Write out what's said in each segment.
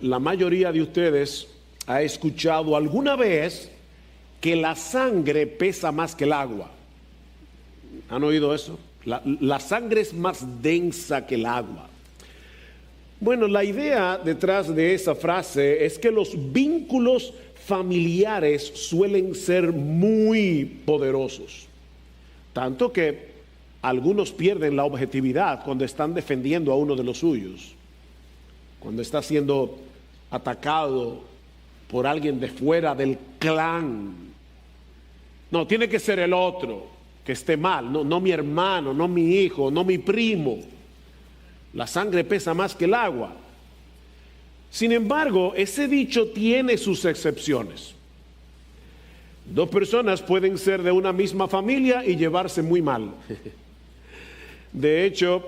la mayoría de ustedes ha escuchado alguna vez que la sangre pesa más que el agua. ¿Han oído eso? La sangre es más densa que el agua. Bueno, la idea detrás de esa frase es que los vínculos familiares suelen ser muy poderosos, tanto que algunos pierden la objetividad cuando están defendiendo a uno de los suyos, cuando está siendo atacado por alguien de fuera del clan. No, tiene que ser el otro que esté mal, no mi hermano, no mi hijo, no mi primo. La sangre pesa más que el agua. Sin embargo, ese dicho tiene sus excepciones. Dos personas pueden ser de una misma familia y llevarse muy mal. De hecho,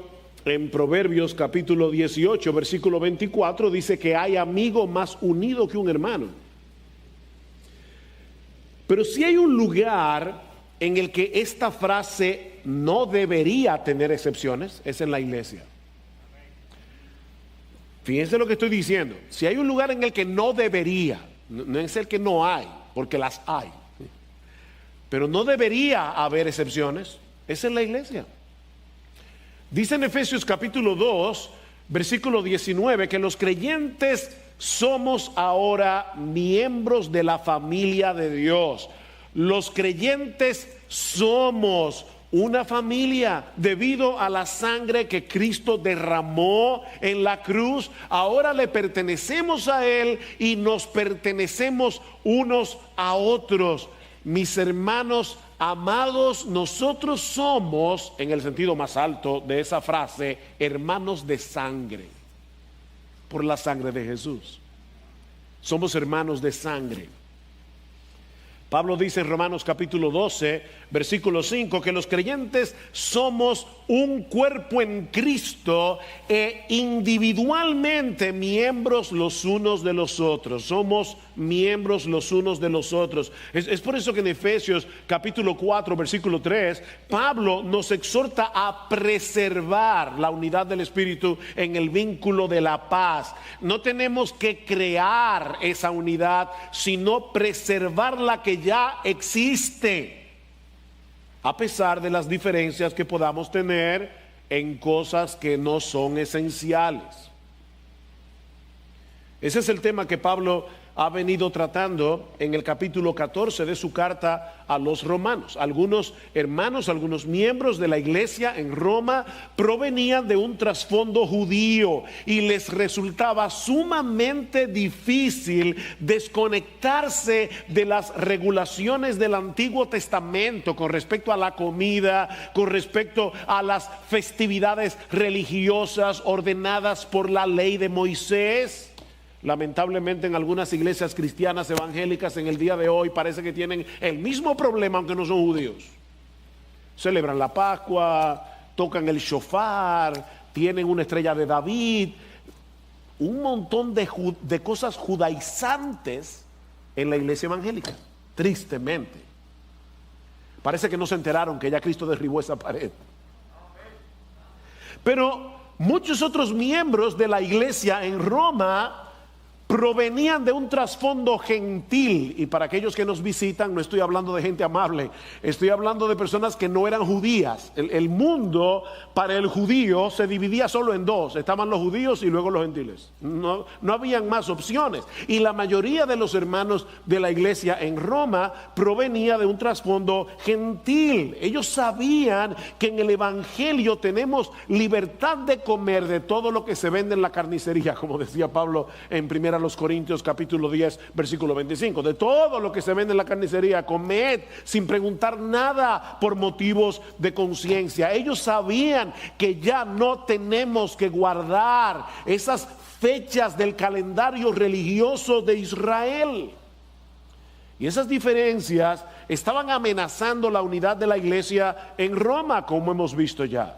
en Proverbios capítulo 18, versículo 24, dice que hay amigo más unido que un hermano. Pero si hay un lugar en el que esta frase no debería tener excepciones, es en la iglesia. Fíjense lo que estoy diciendo. Si hay un lugar en el que no debería, no es el que no hay, porque las hay, pero no debería haber excepciones, es en la iglesia. Dice en Efesios capítulo 2, versículo 19, que los creyentes somos ahora miembros de la familia de Dios. Los creyentes somos una familia debido a la sangre que Cristo derramó en la cruz. Ahora le pertenecemos a Él y nos pertenecemos unos a otros. Mis hermanos amados, nosotros somos, en el sentido más alto de esa frase, hermanos de sangre, por la sangre de Jesús. Somos hermanos de sangre. Pablo dice en Romanos capítulo 12, versículo 5, que los creyentes somos un cuerpo en Cristo e individualmente miembros los unos de los otros. Somos miembros los unos de los otros. Es por eso que en Efesios capítulo 4, versículo 3, Pablo nos exhorta a preservar la unidad del Espíritu en el vínculo de la paz. No tenemos que crear esa unidad, sino preservar la que ya existe, a pesar de las diferencias que podamos tener en cosas que no son esenciales. Ese es el tema que Pablo ha venido tratando en el capítulo 14 de su carta a los romanos. Algunos hermanos, algunos miembros de la iglesia en Roma provenían de un trasfondo judío y les resultaba sumamente difícil desconectarse de las regulaciones del Antiguo Testamento con respecto a la comida, con respecto a las festividades religiosas ordenadas por la ley de Moisés. Lamentablemente en algunas iglesias cristianas evangélicas en el día de hoy parece que tienen el mismo problema aunque no son judíos. Celebran la Pascua, tocan el shofar, tienen una estrella de David, un montón de cosas judaizantes en la iglesia evangélica, tristemente. Parece que no se enteraron que ya Cristo derribó esa pared. Pero muchos otros miembros de la iglesia en Roma provenían de un trasfondo gentil, y para aquellos que nos visitan no estoy hablando de gente amable, estoy hablando de personas que no eran judías. El mundo para el judío se dividía solo en dos: estaban los judíos y luego los gentiles. No habían más opciones, y la mayoría de los hermanos de la iglesia en Roma provenía de un trasfondo gentil. Ellos sabían que en el evangelio tenemos libertad de comer de todo lo que se vende en la carnicería, como decía Pablo en 1 Corintios capítulo 10 versículo 25. De todo lo que se vende en la carnicería, comed sin preguntar nada por motivos de conciencia. Ellos sabían que ya no tenemos que guardar esas fechas del calendario religioso de Israel. Y esas diferencias estaban amenazando la unidad de la iglesia en Roma, como hemos visto ya.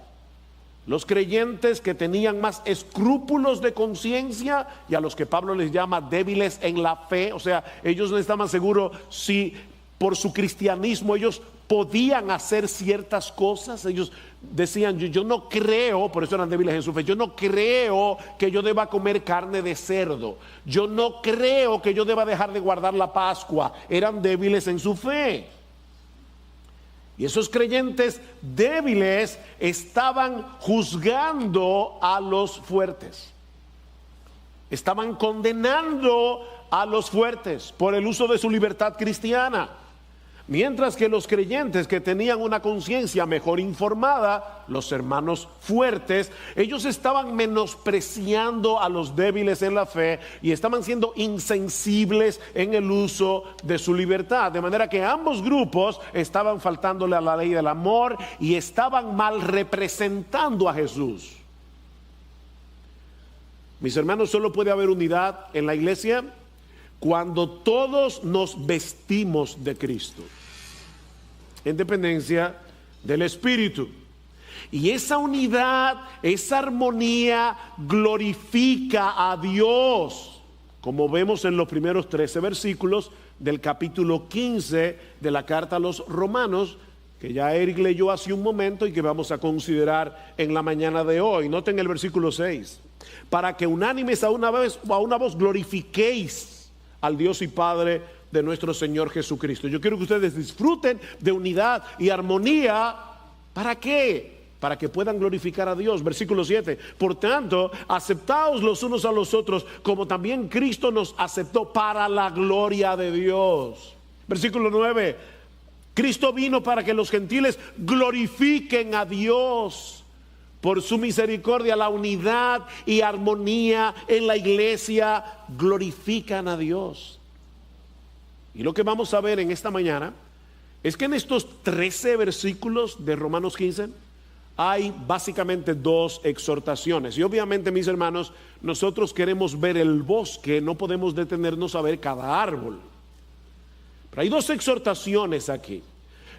Los creyentes que tenían más escrúpulos de conciencia, y a los que Pablo les llama débiles en la fe, o sea, ellos no estaban seguros si por su cristianismo ellos podían hacer ciertas cosas. Ellos decían, yo no creo, por eso eran débiles en su fe, yo no creo que yo deba comer carne de cerdo, yo no creo que yo deba dejar de guardar la Pascua. Eran débiles en su fe. Y esos creyentes débiles estaban juzgando a los fuertes. Estaban condenando a los fuertes por el uso de su libertad cristiana. Mientras que los creyentes que tenían una conciencia mejor informada, los hermanos fuertes, ellos estaban menospreciando a los débiles en la fe y estaban siendo insensibles en el uso de su libertad. De manera que ambos grupos estaban faltándole a la ley del amor y estaban mal representando a Jesús. Mis hermanos, solo puede haber unidad en la iglesia cuando todos nos vestimos de Cristo, en dependencia del Espíritu. Y esa unidad, esa armonía glorifica a Dios, como vemos en los primeros 13 versículos del capítulo 15 de la carta a los Romanos, que ya Eric leyó hace un momento y que vamos a considerar en la mañana de hoy. Noten el versículo 6. Para que unánimes a una voz glorifiquéis al Dios y Padre de nuestro Señor Jesucristo. Yo quiero que ustedes disfruten de unidad y armonía. ¿Para qué? Para que puedan glorificar a Dios. Versículo 7. Por tanto, aceptaos los unos a los otros, como también Cristo nos aceptó para la gloria de Dios. Versículo 9. Cristo vino para que los gentiles glorifiquen a Dios. Por su misericordia, la unidad y armonía en la iglesia glorifican a Dios. Y lo que vamos a ver en esta mañana es que en estos 13 versículos de Romanos 15 hay básicamente dos exhortaciones. Y obviamente, mis hermanos, nosotros queremos ver el bosque, no podemos detenernos a ver cada árbol. Pero hay dos exhortaciones aquí.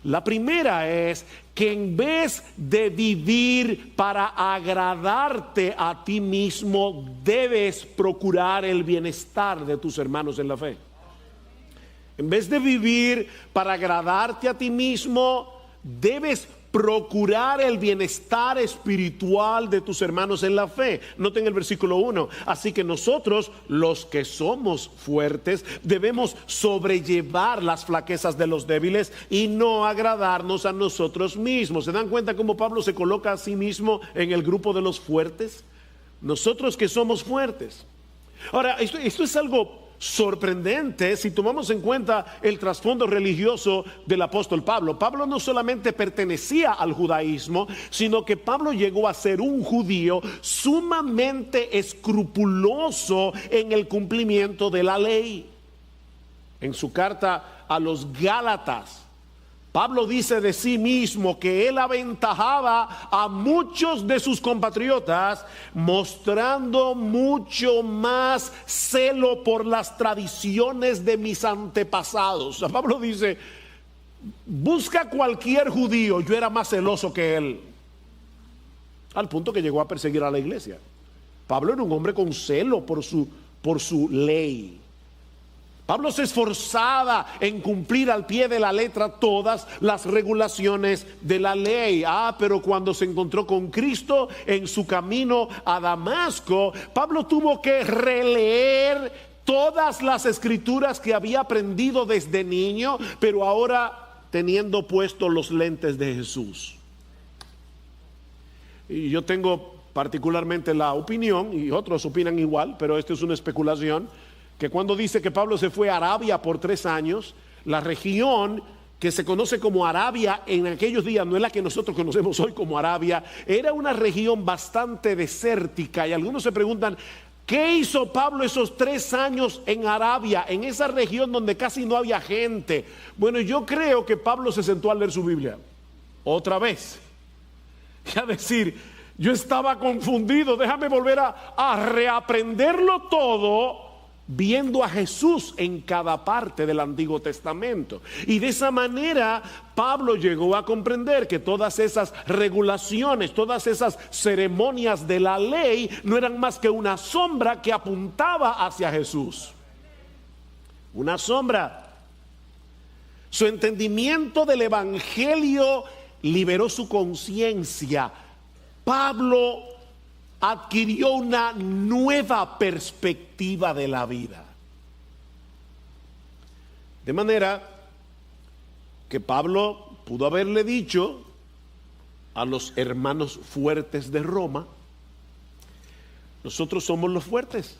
La primera es que en vez de vivir para agradarte a ti mismo, debes procurar el bienestar de tus hermanos en la fe. En vez de vivir para agradarte a ti mismo, debes procurar el bienestar espiritual de tus hermanos en la fe. Noten el versículo 1. Así que nosotros, los que somos fuertes, debemos sobrellevar las flaquezas de los débiles y no agradarnos a nosotros mismos. ¿Se dan cuenta cómo Pablo se coloca a sí mismo en el grupo de los fuertes? Nosotros que somos fuertes. Ahora, esto es algo sorprendente si tomamos en cuenta el trasfondo religioso del apóstol Pablo. Pablo no solamente pertenecía al judaísmo, sino que Pablo llegó a ser un judío sumamente escrupuloso en el cumplimiento de la ley. En su carta a los Gálatas, Pablo dice de sí mismo que él aventajaba a muchos de sus compatriotas, mostrando mucho más celo por las tradiciones de mis antepasados. O sea, Pablo dice, busca cualquier judío, yo era más celoso que él. Al punto que llegó a perseguir a la iglesia. Pablo era un hombre con celo por su ley. Pablo se esforzaba en cumplir al pie de la letra todas las regulaciones de la ley. Pero cuando se encontró con Cristo en su camino a Damasco, Pablo tuvo que releer todas las escrituras que había aprendido desde niño, pero ahora teniendo puestos los lentes de Jesús. Y yo tengo particularmente la opinión, y otros opinan igual, pero esto es una especulación, que cuando dice que Pablo se fue a Arabia por 3 años, la región que se conoce como Arabia en aquellos días no es la que nosotros conocemos hoy como Arabia, era una región bastante desértica. Y algunos se preguntan, ¿qué hizo Pablo esos 3 años en Arabia, en esa región donde casi no había gente? Bueno, yo creo que Pablo se sentó a leer su Biblia otra vez y a decir, yo estaba confundido, déjame volver a reaprenderlo todo, viendo a Jesús en cada parte del Antiguo Testamento. Y de esa manera Pablo llegó a comprender que todas esas regulaciones, todas esas ceremonias de la ley no eran más que una sombra que apuntaba hacia Jesús. Una sombra. Su entendimiento del evangelio liberó su conciencia. Pablo adquirió una nueva perspectiva de la vida. De manera que Pablo pudo haberle dicho a los hermanos fuertes de Roma: nosotros somos los fuertes.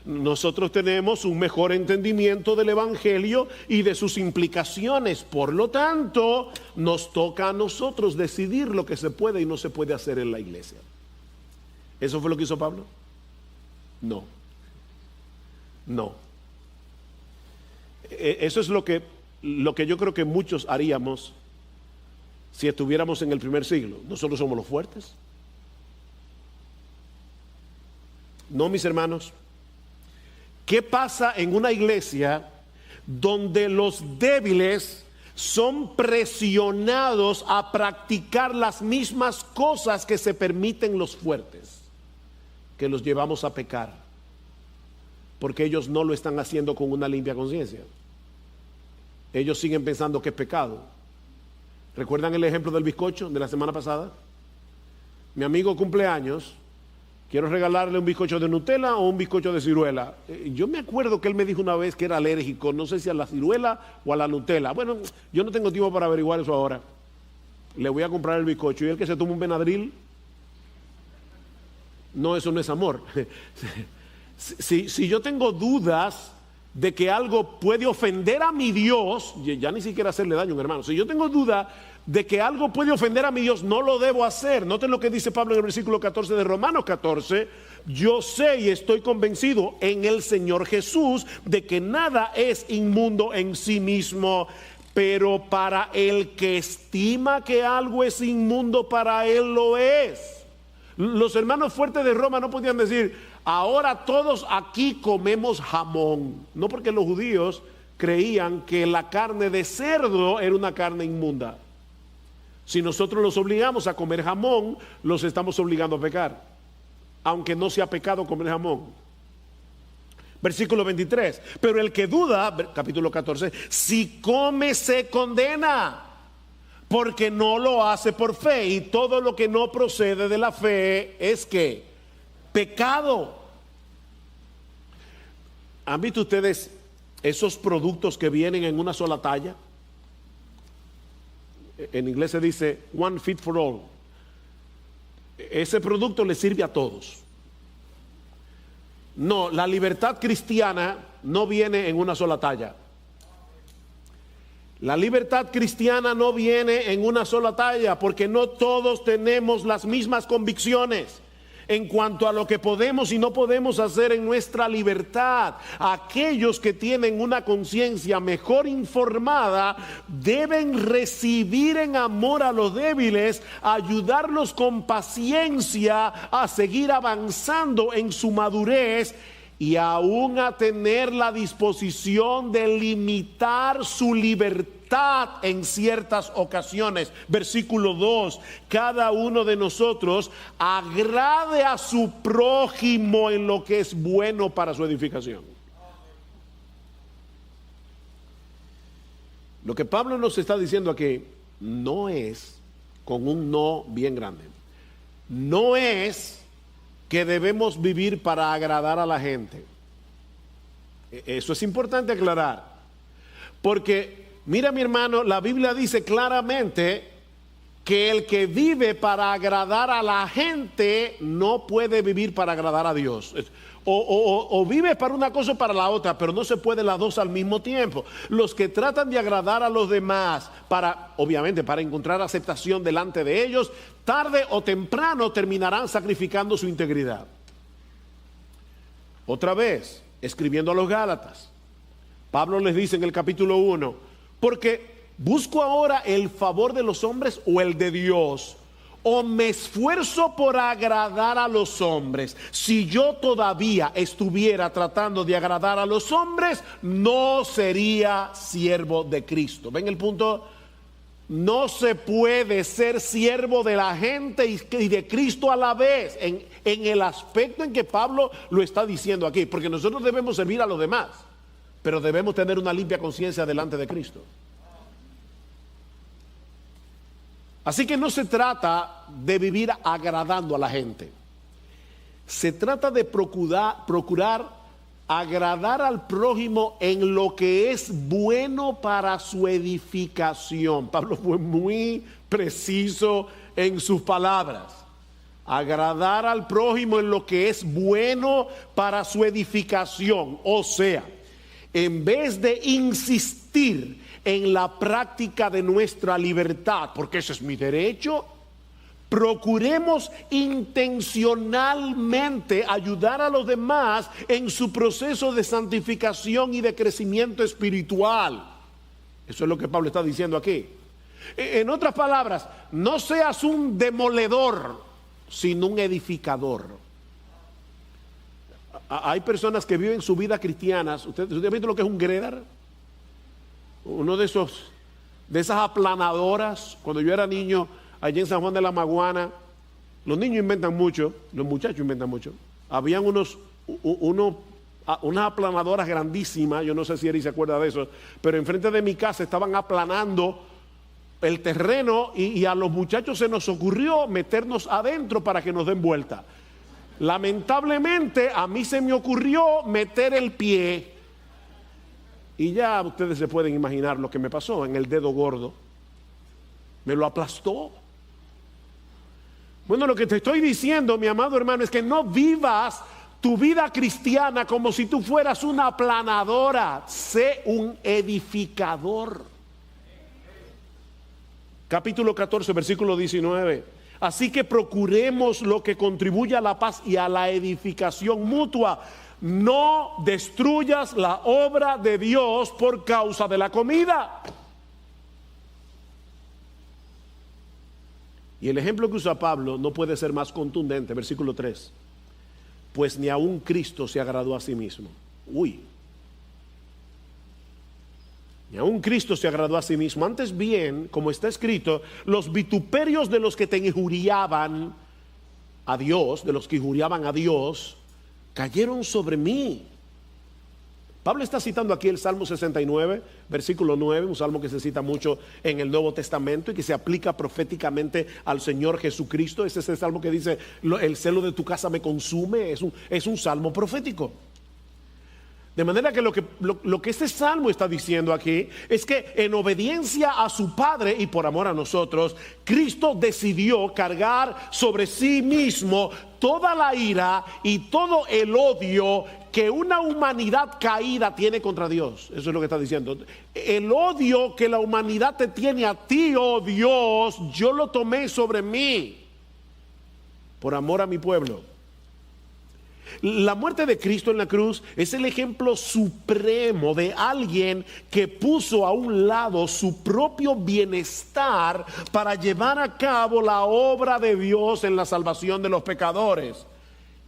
Nosotros tenemos un mejor entendimiento del evangelio y de sus implicaciones. Por lo tanto, nos toca a nosotros decidir lo que se puede y no se puede hacer en la iglesia. ¿Eso fue lo que hizo Pablo? No. Eso es lo que yo creo que muchos haríamos si estuviéramos en el primer siglo. Nosotros somos los fuertes. No, mis hermanos. ¿Qué pasa en una iglesia donde los débiles son presionados a practicar las mismas cosas que se permiten los fuertes, que los llevamos a pecar, porque ellos no lo están haciendo con una limpia conciencia? Ellos siguen pensando que es pecado. ¿Recuerdan el ejemplo del bizcocho de la semana pasada? Mi amigo cumpleaños, quiero regalarle un bizcocho de Nutella o un bizcocho de ciruela. Yo me acuerdo que él me dijo una vez que era alérgico, no sé si a la ciruela o a la Nutella. Bueno, yo no tengo tiempo para averiguar eso ahora. Le voy a comprar el bizcocho. Y el que se toma un Benadryl, no, eso no es amor. Si yo tengo dudas de que algo puede ofender a mi Dios, ya ni siquiera hacerle daño a un hermano. Si yo tengo duda de que algo puede ofender a mi Dios, no lo debo hacer. Noten lo que dice Pablo en el versículo 14 de Romanos 14. Yo sé y estoy convencido en el Señor Jesús de que nada es inmundo en sí mismo, pero para el que estima que algo es inmundo, para él lo es. Los hermanos fuertes de Roma no podían decir: ahora todos aquí comemos jamón. No, porque los judíos creían que la carne de cerdo era una carne inmunda. Si nosotros los obligamos a comer jamón, los estamos obligando a pecar, aunque no sea pecado comer jamón. Versículo 23. Pero el que duda, capítulo 14, si come se condena, porque no lo hace por fe, y todo lo que no procede de la fe es que pecado. ¿Han visto ustedes esos productos que vienen en una sola talla? En inglés se dice one fit for all. Ese producto le sirve a todos. No, la libertad cristiana no viene en una sola talla. La libertad cristiana no viene en una sola talla, porque no todos tenemos las mismas convicciones en cuanto a lo que podemos y no podemos hacer en nuestra libertad. Aquellos que tienen una conciencia mejor informada deben recibir en amor a los débiles, ayudarlos con paciencia a seguir avanzando en su madurez y aún a tener la disposición de limitar su libertad en ciertas ocasiones. Versículo 2: cada uno de nosotros agrade a su prójimo en lo que es bueno para su edificación. Lo que Pablo nos está diciendo aquí no es, con un no bien grande, no es que debemos vivir para agradar a la gente. Eso es importante aclarar, porque mira, mi hermano, la Biblia dice claramente que el que vive para agradar a la gente no puede vivir para agradar a Dios. O vive para una cosa o para la otra, pero no se puede las dos al mismo tiempo. Los que tratan de agradar a los demás obviamente para encontrar aceptación delante de ellos, tarde o temprano terminarán sacrificando su integridad. Otra vez, escribiendo a los Gálatas, Pablo les dice en el capítulo 1: porque busco ahora el favor de los hombres o el de Dios, o me esfuerzo por agradar a los hombres. Si yo todavía estuviera tratando de agradar a los hombres, no sería siervo de Cristo. ¿Ven el punto? No se puede ser siervo de la gente y de Cristo a la vez, en el aspecto en que Pablo lo está diciendo aquí, porque nosotros debemos servir a los demás, pero debemos tener una limpia conciencia delante de Cristo. Así que no se trata de vivir agradando a la gente. Se trata de procurar agradar al prójimo en lo que es bueno para su edificación. Pablo fue muy preciso en sus palabras. Agradar al prójimo en lo que es bueno para su edificación. O sea, en vez de insistir en la práctica de nuestra libertad, porque ese es mi derecho, procuremos intencionalmente ayudar a los demás en su proceso de santificación y de crecimiento espiritual. Eso es lo que Pablo está diciendo aquí. En otras palabras, no seas un demoledor, sino un edificador. Hay personas que viven su vida cristiana. ¿Usted ha visto lo que es un gredar? Uno de esas aplanadoras. Cuando yo era niño, allí en San Juan de la Maguana, los niños inventan mucho, los muchachos inventan mucho. Habían unas aplanadoras grandísimas, yo no sé si Eri se acuerda de eso, pero enfrente de mi casa estaban aplanando el terreno y a los muchachos se nos ocurrió meternos adentro para que nos den vuelta. Lamentablemente a mí se me ocurrió meter el pie y ya ustedes se pueden imaginar lo que me pasó en el dedo gordo. Me lo aplastó. Bueno, lo que te estoy diciendo, mi amado hermano, es que no vivas tu vida cristiana como si tú fueras una aplanadora. Sé un edificador. Capítulo 14, versículo 19. Así que procuremos lo que contribuya a la paz y a la edificación mutua. No destruyas la obra de Dios por causa de la comida. Y el ejemplo que usa Pablo no puede ser más contundente. Versículo 3. Pues ni aun Cristo se agradó a sí mismo. Ni aun Cristo se agradó a sí mismo. Antes bien, como está escrito, los vituperios de los que te injuriaban a Dios, cayeron sobre mí. Pablo está citando aquí el Salmo 69, versículo 9, un salmo que se cita mucho en el Nuevo Testamento y que se aplica proféticamente al Señor Jesucristo. Ese es el salmo que dice, el celo de tu casa me consume. Es un salmo profético. De manera que lo que este salmo está diciendo aquí es que en obediencia a su Padre y por amor a nosotros, Cristo decidió cargar sobre sí mismo toda la ira y todo el odio que una humanidad caída tiene contra Dios. Eso es lo que está diciendo. El odio que la humanidad te tiene a ti, oh Dios, yo lo tomé sobre mí por amor a mi pueblo. La muerte de Cristo en la cruz es el ejemplo supremo de alguien que puso a un lado su propio bienestar para llevar a cabo la obra de Dios en la salvación de los pecadores.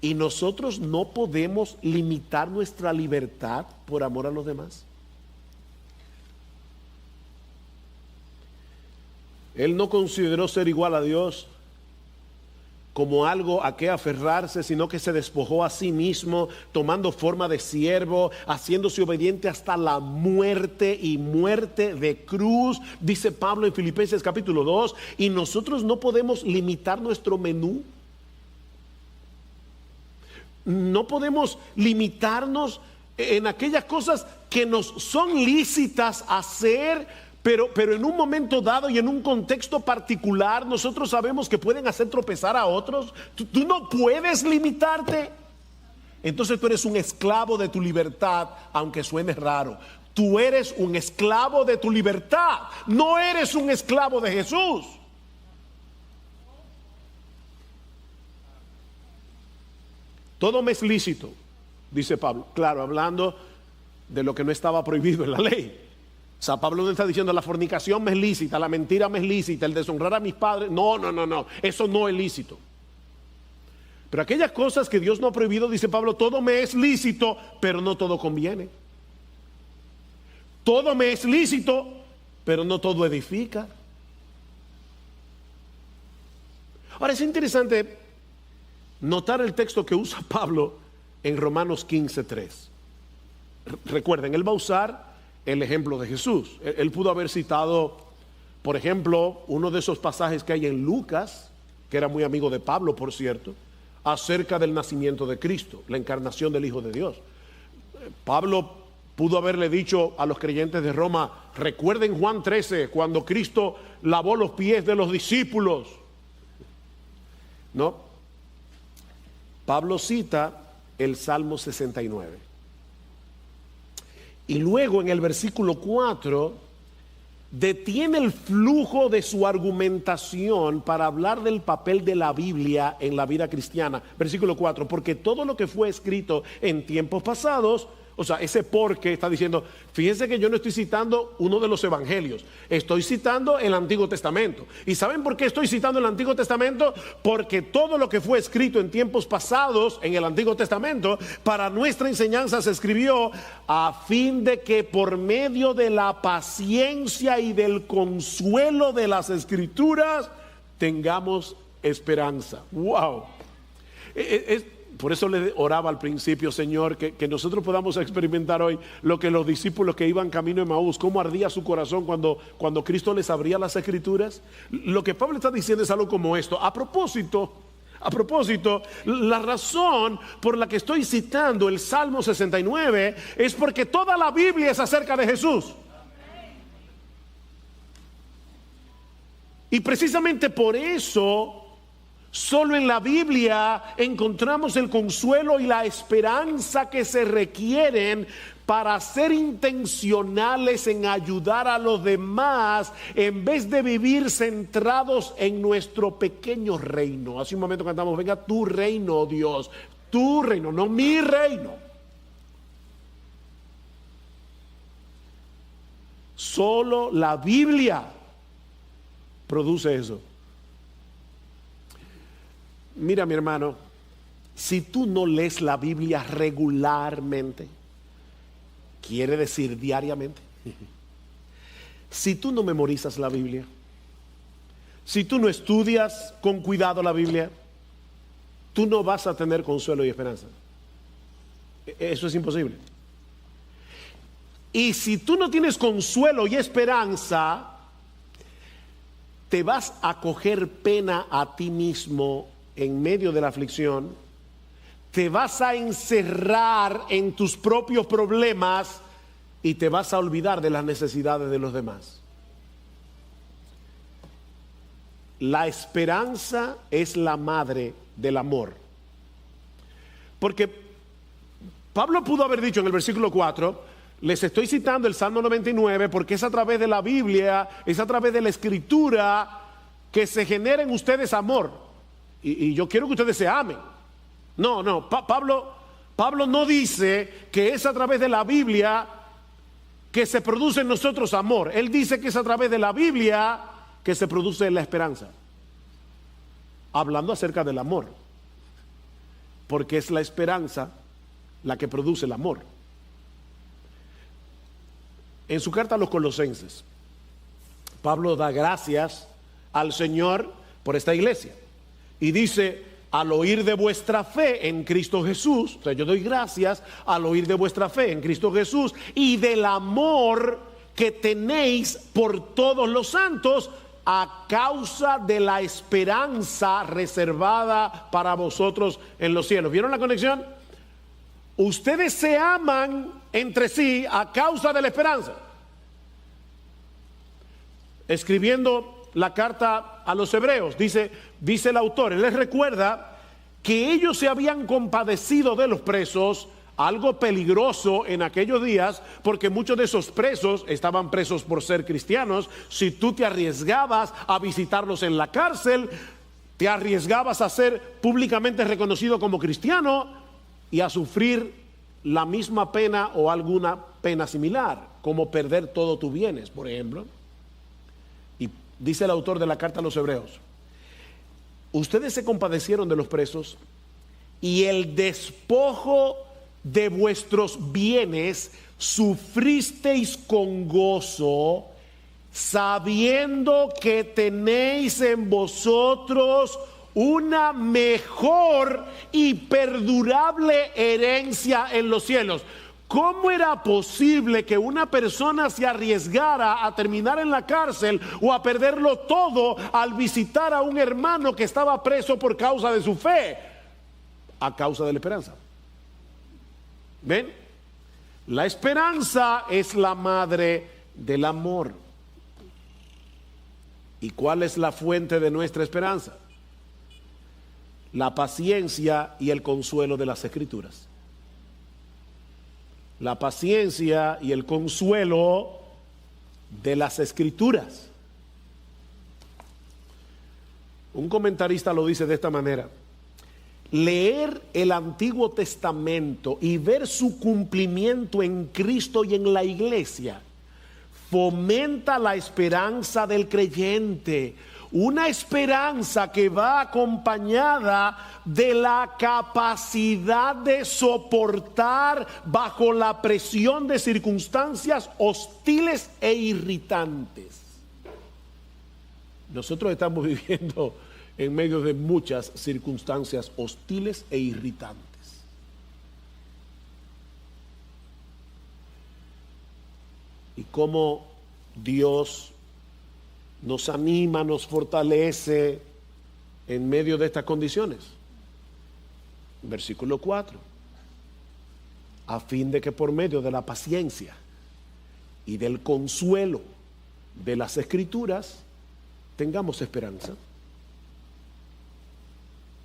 Y nosotros no podemos limitar nuestra libertad por amor a los demás. Él no consideró ser igual a Dios como algo a que aferrarse, sino que se despojó a sí mismo, tomando forma de siervo, haciéndose obediente hasta la muerte y muerte de cruz, dice Pablo en Filipenses capítulo 2. Y nosotros no podemos limitar nuestro menú. No podemos limitarnos en aquellas cosas que nos son lícitas hacer, pero en un momento dado y en un contexto particular nosotros sabemos que pueden hacer tropezar a otros. Tú no puedes limitarte. Entonces tú eres un esclavo de tu libertad, aunque suene raro. Tú eres un esclavo de tu libertad, no eres un esclavo de Jesús. Todo me es lícito, dice Pablo. Claro, hablando de lo que no estaba prohibido en la ley. O sea, Pablo no está diciendo la fornicación me es lícita, la mentira me es lícita, el deshonrar a mis padres. No, eso no es lícito. Pero aquellas cosas que Dios no ha prohibido, dice Pablo, todo me es lícito, pero no todo conviene. Todo me es lícito, pero no todo edifica. Ahora es interesante notar el texto que usa Pablo en Romanos 15:3. Recuerden, él va a usar el ejemplo de Jesús. Él pudo haber citado, por ejemplo, uno de esos pasajes que hay en Lucas, que era muy amigo de Pablo, por cierto, acerca del nacimiento de Cristo, la encarnación del Hijo de Dios. Pablo pudo haberle dicho a los creyentes de Roma: recuerden Juan 13, cuando Cristo lavó los pies de los discípulos. No, Pablo cita el Salmo 69. Y luego en el versículo 4 detiene el flujo de su argumentación para hablar del papel de la Biblia en la vida cristiana. Versículo 4, porque todo lo que fue escrito en tiempos pasados, o sea, ese porque está diciendo, fíjense que yo no estoy citando uno de los evangelios, estoy citando el Antiguo Testamento. ¿Y saben por qué estoy citando el Antiguo Testamento? Porque todo lo que fue escrito en tiempos pasados en el Antiguo Testamento para nuestra enseñanza se escribió a fin de que por medio de la paciencia y del consuelo de las Escrituras tengamos esperanza. ¡Wow! Por eso le oraba al principio, Señor, que nosotros podamos experimentar hoy lo que los discípulos que iban camino de Emaús, cómo ardía su corazón cuando Cristo les abría las Escrituras. Lo que Pablo está diciendo es algo como esto. A propósito, la razón por la que estoy citando el Salmo 69 es porque toda la Biblia es acerca de Jesús. Y precisamente por eso, solo en la Biblia encontramos el consuelo y la esperanza que se requieren para ser intencionales en ayudar a los demás en vez de vivir centrados en nuestro pequeño reino. Hace un momento cantamos, venga tu reino, Dios, tu reino, no mi reino. Solo la Biblia produce eso. Mira, mi hermano, si tú no lees la Biblia regularmente, quiere decir diariamente, si tú no memorizas la Biblia, si tú no estudias con cuidado la Biblia, tú no vas a tener consuelo y esperanza. Eso es imposible. Y si tú no tienes consuelo y esperanza, te vas a coger pena a ti mismo en medio de la aflicción, te vas a encerrar en tus propios problemas y te vas a olvidar de las necesidades de los demás. La esperanza es la madre del amor. Porque Pablo pudo haber dicho en el versículo 4, les estoy citando el Salmo 99 porque es a través de la Biblia, es a través de la Escritura que se genera en ustedes amor. Y yo quiero que ustedes se amen. No, Pablo no dice que es a través de la Biblia que se produce en nosotros amor. Él dice que es a través de la Biblia que se produce la esperanza. Hablando acerca del amor. Porque es la esperanza la que produce el amor. En su carta a los Colosenses, Pablo da gracias al Señor por esta iglesia. Y dice, al oír de vuestra fe en Cristo Jesús, o sea, yo doy gracias al oír de vuestra fe en Cristo Jesús y del amor que tenéis por todos los santos a causa de la esperanza reservada para vosotros en los cielos. ¿Vieron la conexión? Ustedes se aman entre sí a causa de la esperanza. Escribiendo la carta a los hebreos, dice el autor, él les recuerda que ellos se habían compadecido de los presos, algo peligroso en aquellos días, porque muchos de esos presos estaban presos por ser cristianos. Si tú te arriesgabas a visitarlos en la cárcel, te arriesgabas a ser públicamente reconocido como cristiano y a sufrir la misma pena o alguna pena similar, como perder todos tus bienes, por ejemplo. Dice el autor de la carta a los hebreos, ustedes se compadecieron de los presos y el despojo de vuestros bienes sufristeis con gozo, sabiendo que tenéis en vosotros una mejor y perdurable herencia en los cielos. ¿Cómo era posible que una persona se arriesgara a terminar en la cárcel o a perderlo todo al visitar a un hermano que estaba preso por causa de su fe? A causa de la esperanza. ¿Ven? La esperanza es la madre del amor. ¿Y cuál es la fuente de nuestra esperanza? La paciencia y el consuelo de las Escrituras. La paciencia y el consuelo de las Escrituras. Un comentarista lo dice de esta manera: leer el Antiguo Testamento y ver su cumplimiento en Cristo y en la iglesia fomenta la esperanza del creyente, una esperanza que va acompañada de la capacidad de soportar bajo la presión de circunstancias hostiles e irritantes. Nosotros estamos viviendo en medio de muchas circunstancias hostiles e irritantes. Y cómo Dios nos anima, nos fortalece en medio de estas condiciones. Versículo 4. A fin de que por medio de la paciencia y del consuelo de las Escrituras tengamos esperanza.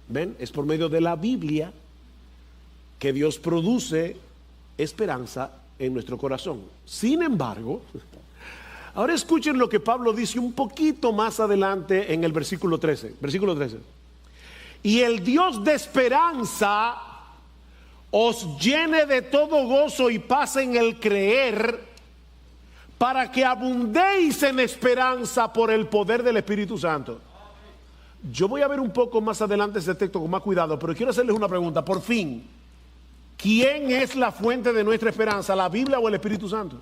¿Ven? Es por medio de la Biblia que Dios produce esperanza en nuestro corazón. Sin embargo, ahora escuchen lo que Pablo dice un poquito más adelante en el versículo 13. Versículo 13. Y el Dios de esperanza os llene de todo gozo y paz en el creer, para que abundéis en esperanza por el poder del Espíritu Santo. Yo voy a ver un poco más adelante ese texto con más cuidado, pero quiero hacerles una pregunta. Por fin, ¿quién es la fuente de nuestra esperanza? ¿La Biblia o el Espíritu Santo?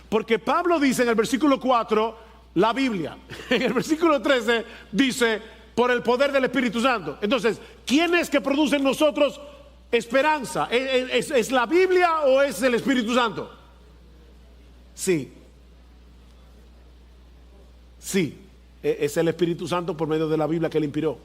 Porque Pablo dice en el versículo 4, la Biblia. En el versículo 13 dice, por el poder del Espíritu Santo. Entonces, ¿quién es que produce en nosotros esperanza? ¿Es la Biblia o es el Espíritu Santo? Sí. Sí. Es el Espíritu Santo por medio de la Biblia que él inspiró.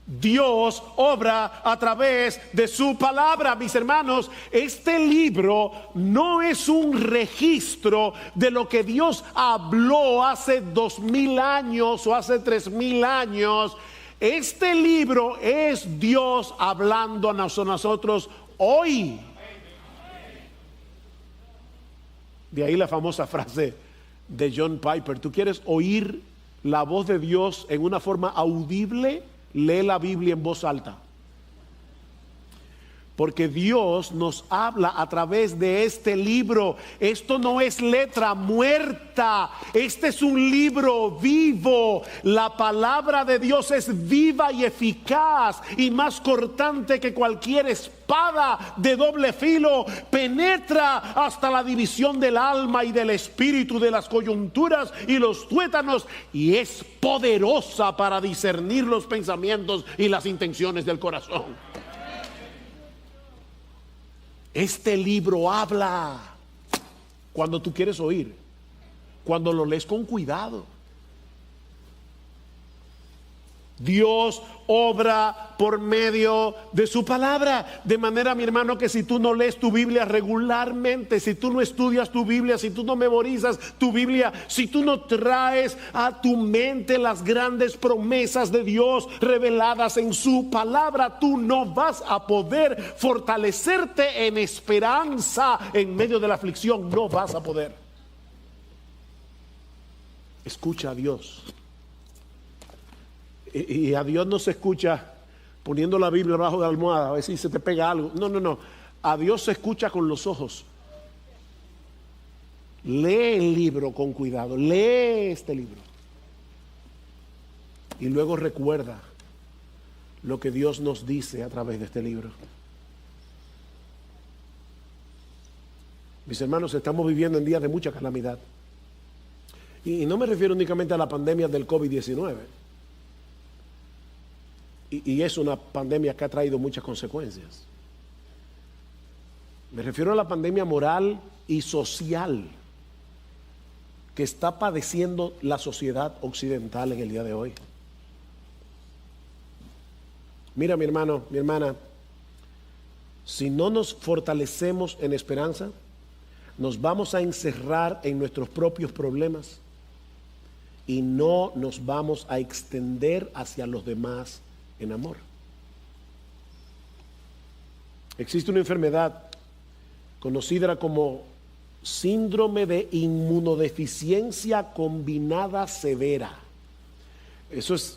Dios obra a través de su palabra, mis hermanos. Este libro no es un registro de lo que Dios habló hace 2000 años o hace 3000 años. Este libro es Dios hablando a nosotros hoy. De ahí la famosa frase de John Piper: ¿tú quieres oír la voz de Dios en una forma audible? Lee la Biblia en voz alta. Porque Dios nos habla a través de este libro. Esto no es letra muerta. Este es un libro vivo. La palabra de Dios es viva y eficaz y más cortante que cualquier espada de doble filo. Penetra hasta la división del alma y del espíritu, de las coyunturas y los tuétanos, y es poderosa para discernir los pensamientos y las intenciones del corazón. Este libro habla cuando tú quieres oír, cuando lo lees con cuidado. Dios obra por medio de su palabra, de manera, mi hermano, que si tú no lees tu Biblia regularmente, si tú no estudias tu Biblia, si tú no memorizas tu Biblia, si tú no traes a tu mente las grandes promesas de Dios reveladas en su palabra, tú no vas a poder fortalecerte en esperanza en medio de la aflicción. No vas a poder. Escucha a Dios. Y a Dios no se escucha poniendo la Biblia debajo de la almohada a ver si se te pega algo. No. A Dios se escucha con los ojos. Lee el libro con cuidado. Lee este libro. Y luego recuerda lo que Dios nos dice a través de este libro. Mis hermanos, estamos viviendo en días de mucha calamidad. Y no me refiero únicamente a la pandemia del COVID-19. Y es una pandemia que ha traído muchas consecuencias. Me refiero a la pandemia moral y social que está padeciendo la sociedad occidental en el día de hoy. Mira, mi hermano, mi hermana, si no nos fortalecemos en esperanza, nos vamos a encerrar en nuestros propios problemas y no nos vamos a extender hacia los demás en amor. Existe una enfermedad conocida como síndrome de inmunodeficiencia combinada severa. Eso es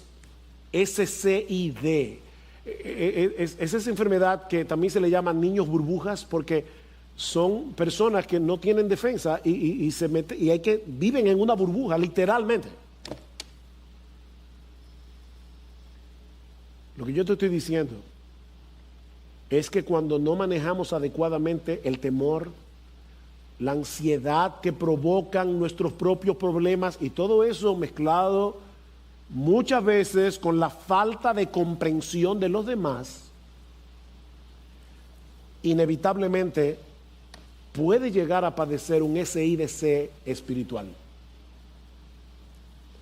SCID. Es esa enfermedad que también se le llama niños burbujas, porque son personas que no tienen defensa y se meten, y viven en una burbuja, literalmente. Lo que yo te estoy diciendo es que cuando no manejamos adecuadamente el temor, la ansiedad que provocan nuestros propios problemas y todo eso mezclado muchas veces con la falta de comprensión de los demás, inevitablemente puede llegar a padecer un SIDC espiritual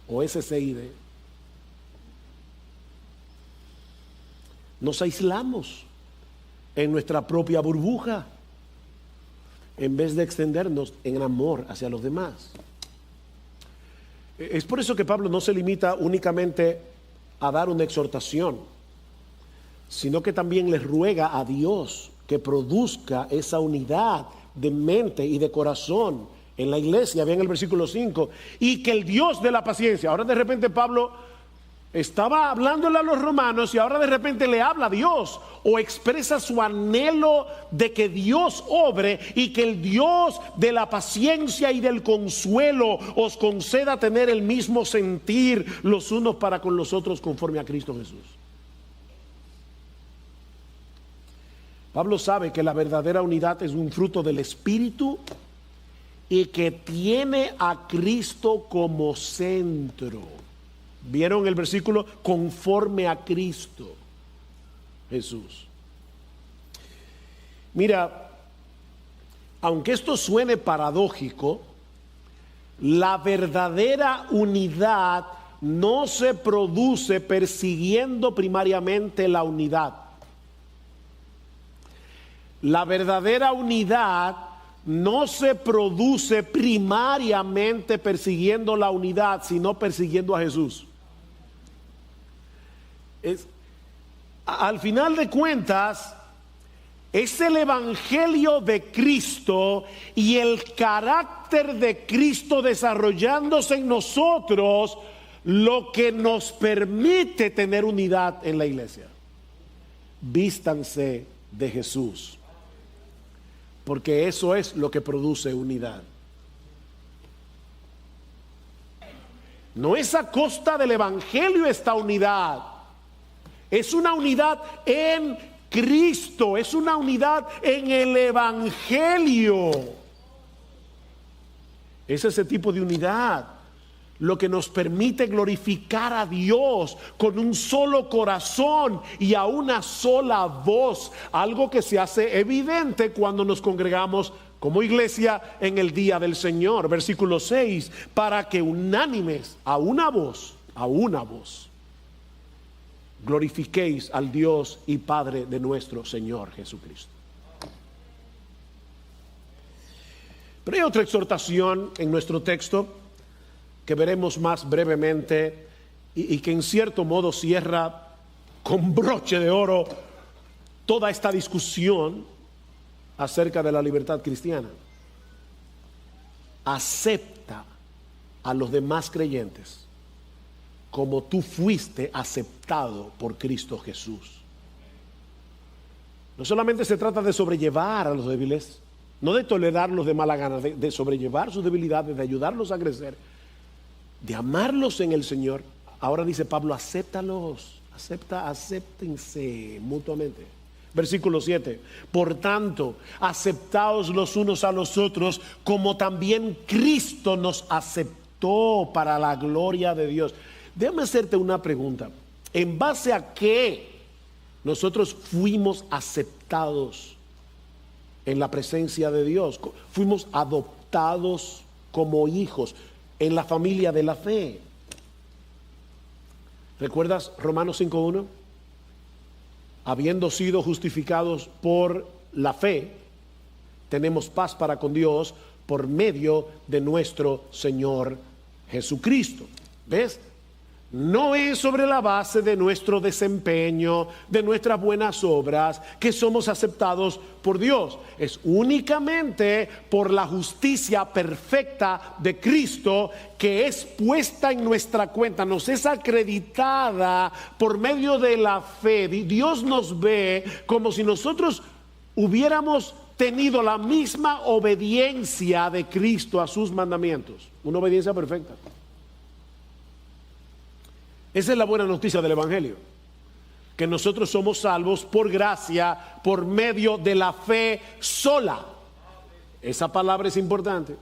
o SCID. Nos aislamos en nuestra propia burbuja en vez de extendernos en amor hacia los demás. Es por eso que Pablo no se limita únicamente a dar una exhortación, sino que también le ruega a Dios que produzca esa unidad de mente y de corazón en la iglesia. Vean el versículo 5, y que el Dios de la paciencia. Ahora de repente Pablo estaba hablándole a los romanos y ahora de repente le habla a Dios, o expresa su anhelo de que Dios obre y que el Dios de la paciencia y del consuelo os conceda tener el mismo sentir los unos para con los otros conforme a Cristo Jesús. Pablo sabe que la verdadera unidad es un fruto del Espíritu y que tiene a Cristo como centro. ¿Vieron el versículo? Conforme a Cristo Jesús. Mira, aunque esto suene paradójico, la verdadera unidad no se produce persiguiendo primariamente la unidad. La verdadera unidad no se produce primariamente persiguiendo la unidad, sino persiguiendo a Jesús. Al final de cuentas, es el evangelio de Cristo y el carácter de Cristo desarrollándose en nosotros lo que nos permite tener unidad en la iglesia. Vístanse de Jesús, porque eso es lo que produce unidad. No es a costa del evangelio esta unidad. Es una unidad en Cristo, es una unidad en el evangelio. Es ese tipo de unidad lo que nos permite glorificar a Dios con un solo corazón y a una sola voz, algo que se hace evidente cuando nos congregamos como iglesia en el día del Señor. Versículo 6, para que unánimes a una voz, glorifiquéis al Dios y Padre de nuestro Señor Jesucristo. Pero hay otra exhortación en nuestro texto que veremos más brevemente y que en cierto modo cierra con broche de oro toda esta discusión acerca de la libertad cristiana. Acepta a los demás creyentes como tú fuiste aceptado por Cristo Jesús. No solamente se trata de sobrellevar a los débiles, no de tolerarlos de mala gana, de sobrellevar sus debilidades, de ayudarlos a crecer, de amarlos en el Señor. Ahora dice Pablo, acéptalos, acéptense mutuamente. Versículo 7, por tanto, aceptaos los unos a los otros, como también Cristo nos aceptó para la gloria de Dios. Déjame hacerte una pregunta. ¿En base a qué nosotros fuimos aceptados en la presencia de Dios. Fuimos adoptados como hijos en la familia de la fe. ¿Recuerdas Romanos 5:1? Habiendo sido justificados por la fe, tenemos paz para con Dios por medio de nuestro Señor Jesucristo. ¿Ves? No es sobre la base de nuestro desempeño, de nuestras buenas obras, que somos aceptados por Dios. Es únicamente por la justicia perfecta de Cristo que es puesta en nuestra cuenta, nos es acreditada por medio de la fe. Dios nos ve como si nosotros hubiéramos tenido la misma obediencia de Cristo a sus mandamientos. Una obediencia perfecta. Esa es la buena noticia del Evangelio, que nosotros somos salvos por gracia, por medio de la fe sola. Esa palabra es importante.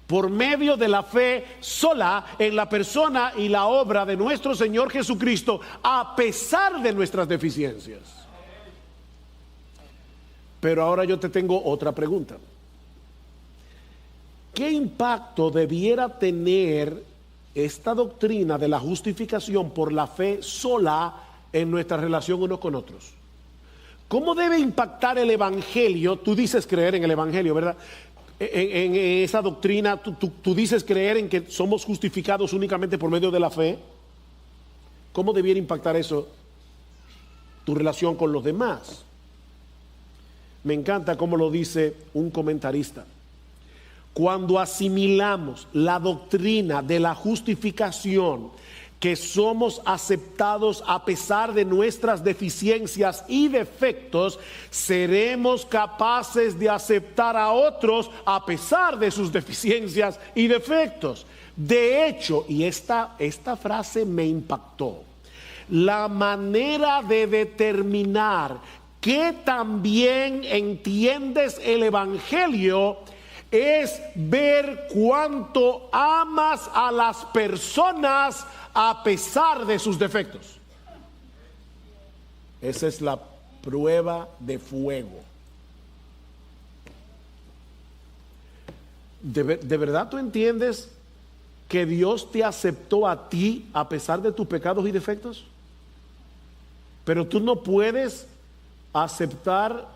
Por medio de la fe sola en la persona y la obra de nuestro Señor Jesucristo, a pesar de nuestras deficiencias. Pero ahora yo te tengo otra pregunta. ¿Qué impacto debiera tener esta doctrina de la justificación por la fe sola en nuestra relación unos con otros? ¿Cómo debe impactar el Evangelio? Tú dices creer en el Evangelio, ¿verdad? En esa doctrina, tú dices creer en que somos justificados únicamente por medio de la fe. ¿Cómo debiera impactar eso tu relación con los demás? Me encanta cómo lo dice un comentarista. Cuando asimilamos la doctrina de la justificación, que somos aceptados a pesar de nuestras deficiencias y defectos, seremos capaces de aceptar a otros a pesar de sus deficiencias y defectos. De hecho, y esta frase me impactó, la manera de determinar que también entiendes el Evangelio es ver cuánto amas a las personas a pesar de sus defectos. Esa es la prueba de fuego. ¿De verdad tú entiendes que Dios te aceptó a ti a pesar de tus pecados y defectos? Pero tú no puedes aceptar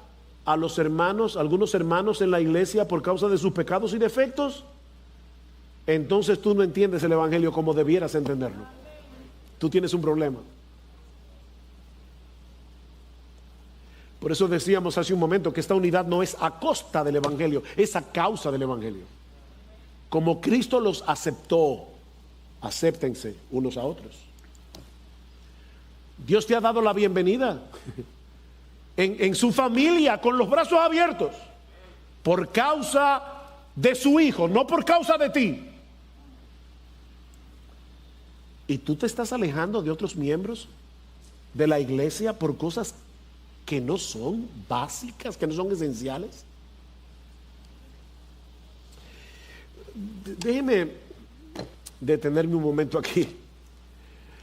a los hermanos, algunos hermanos en la iglesia por causa de sus pecados y defectos. Entonces tú no entiendes el Evangelio como debieras entenderlo. Tú tienes un problema. Por eso decíamos hace un momento que esta unidad no es a costa del Evangelio, es a causa del Evangelio. Como Cristo los aceptó, acéptense unos a otros. Dios te ha dado la bienvenida en su familia con los brazos abiertos por causa de su hijo, no por causa de ti. Y tú te estás alejando de otros miembros de la iglesia por cosas que no son básicas, que no son esenciales. Déjeme detenerme un momento aquí,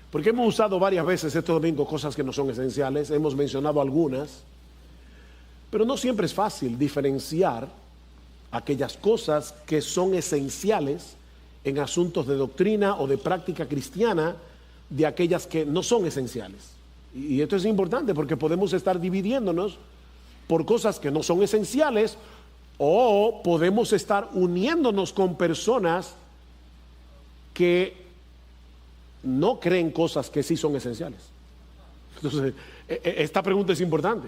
porque hemos usado varias veces este domingo cosas que no son esenciales, hemos mencionado algunas, pero no siempre es fácil diferenciar aquellas cosas que son esenciales en asuntos de doctrina o de práctica cristiana de aquellas que no son esenciales. Y esto es importante porque podemos estar dividiéndonos por cosas que no son esenciales, o podemos estar uniéndonos con personas que no creen cosas que sí son esenciales. Entonces, esta pregunta es importante.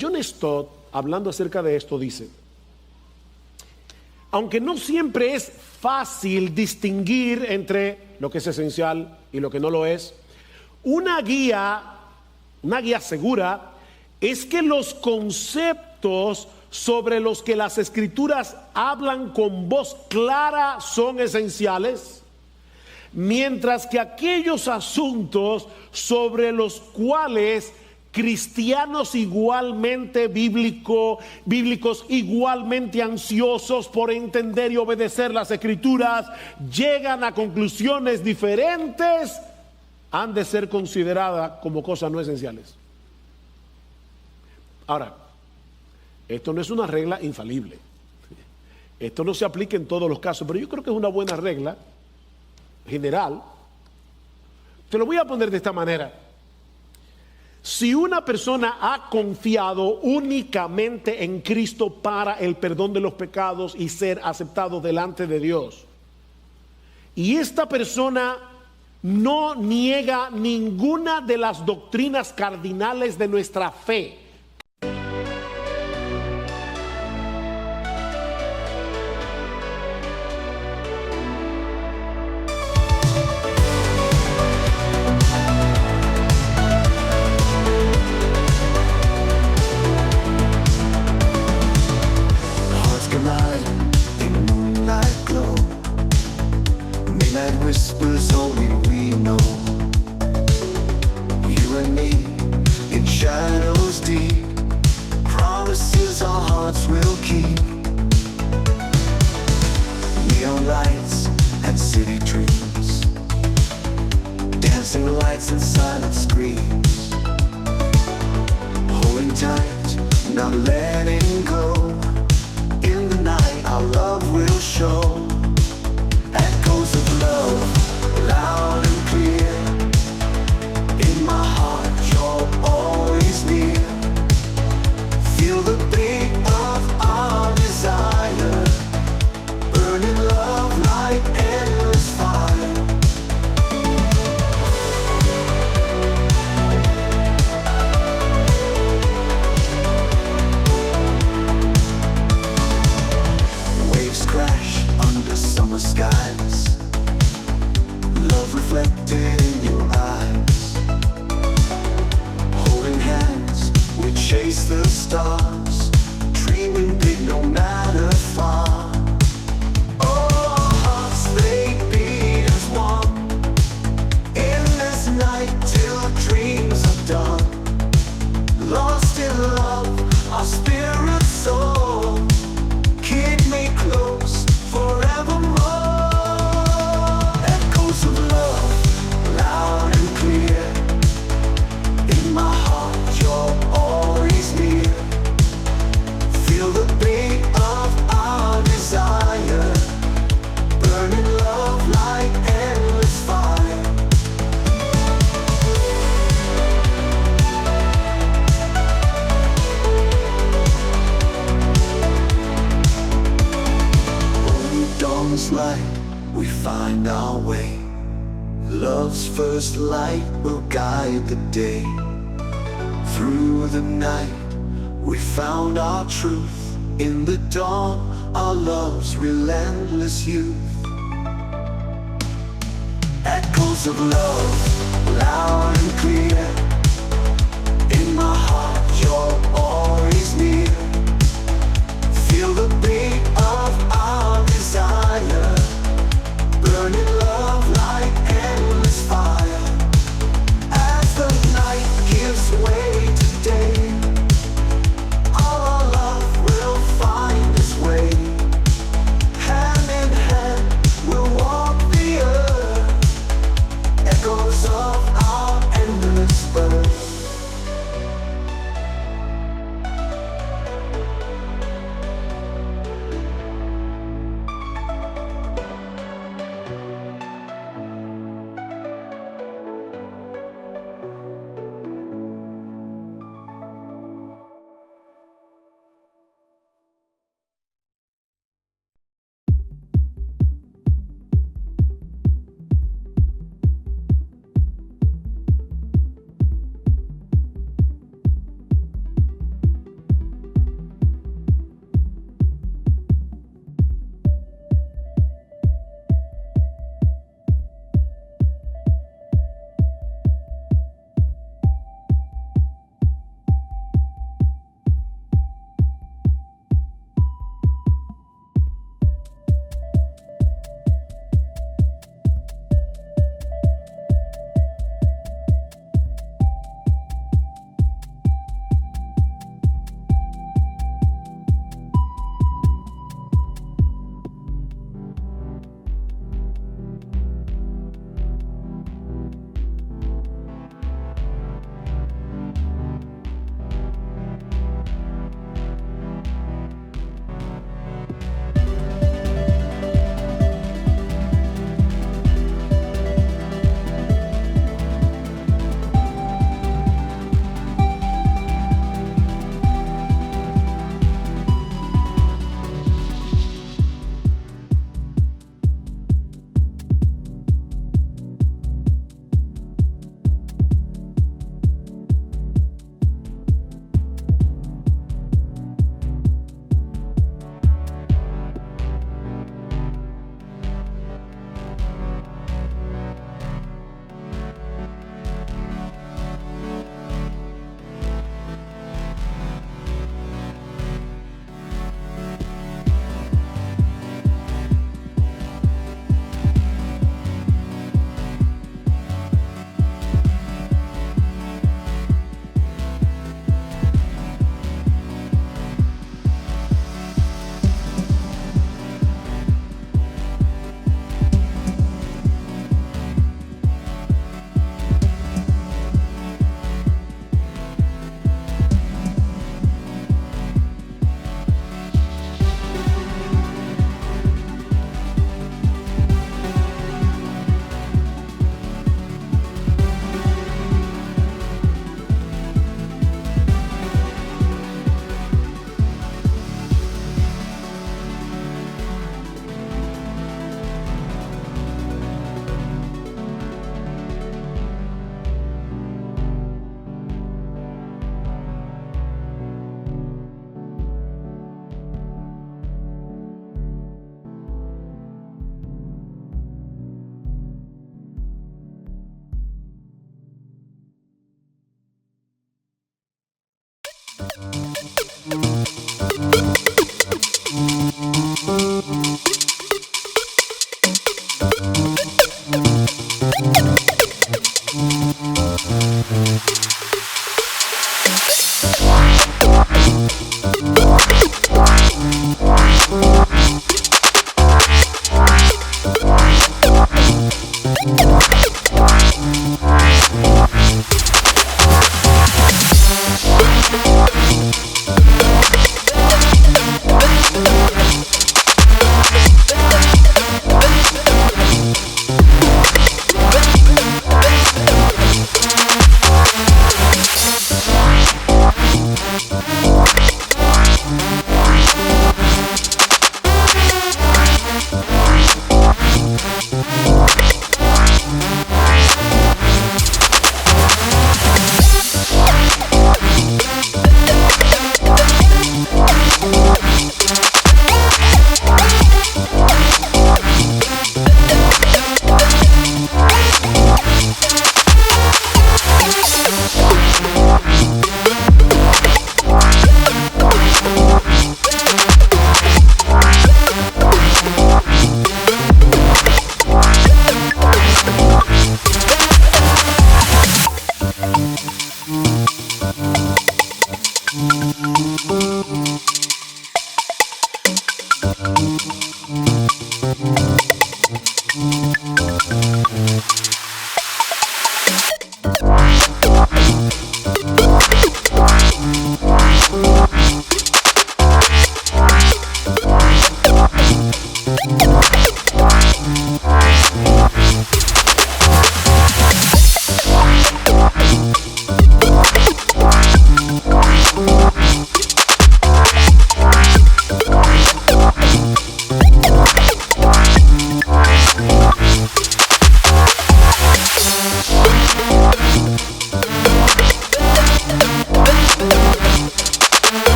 John Stott, hablando acerca de esto, dice: aunque no siempre es fácil distinguir entre lo que es esencial y lo que no lo es, una guía segura es que los conceptos sobre los que las Escrituras hablan con voz clara son esenciales, mientras que aquellos asuntos sobre los cuales cristianos igualmente bíblicos, igualmente ansiosos por entender y obedecer las Escrituras, llegan a conclusiones diferentes, han de ser consideradas como cosas no esenciales. Ahora, esto no es una regla infalible. Esto no se aplica en todos los casos, pero yo creo que es una buena regla general. Te lo voy a poner de esta manera. Si una persona ha confiado únicamente en Cristo para el perdón de los pecados y ser aceptado delante de Dios, y esta persona no niega ninguna de las doctrinas cardinales de nuestra fe, whispers only we know. You and me in shadows deep, promises our hearts will keep. Neon lights and city dreams, dancing lights and silent screams. Holding tight, not letting go. In the night our love will show. Echoes of love, loud and clear. In my heart, you're always near. Feel the beat of our desire, burning love like endless fire. Waves crash under summer skies, love reflected in your eyes. Holding hands, we chase the stars, dreaming big no matter far. Oh, our hearts, they beat as one, in this night till dreams are done. Lost in love, our spirits soar. Keep me close forevermore. Echoes of love, loud and clear. In my heart, you're always near. Feel the beat of our desire, burning love like endless fire. Only dawn's light, we find our way. Love's first light will guide the day. Through the night, we found our truth. In the dawn, our love's relentless youth. Echoes of love, loud and clear. In my heart, you're always near. Feel the beat of our desire, burning love like endless fire. As the night gives way to day, all our love will find its way. Hand in hand, we'll walk the earth. Echoes of our endless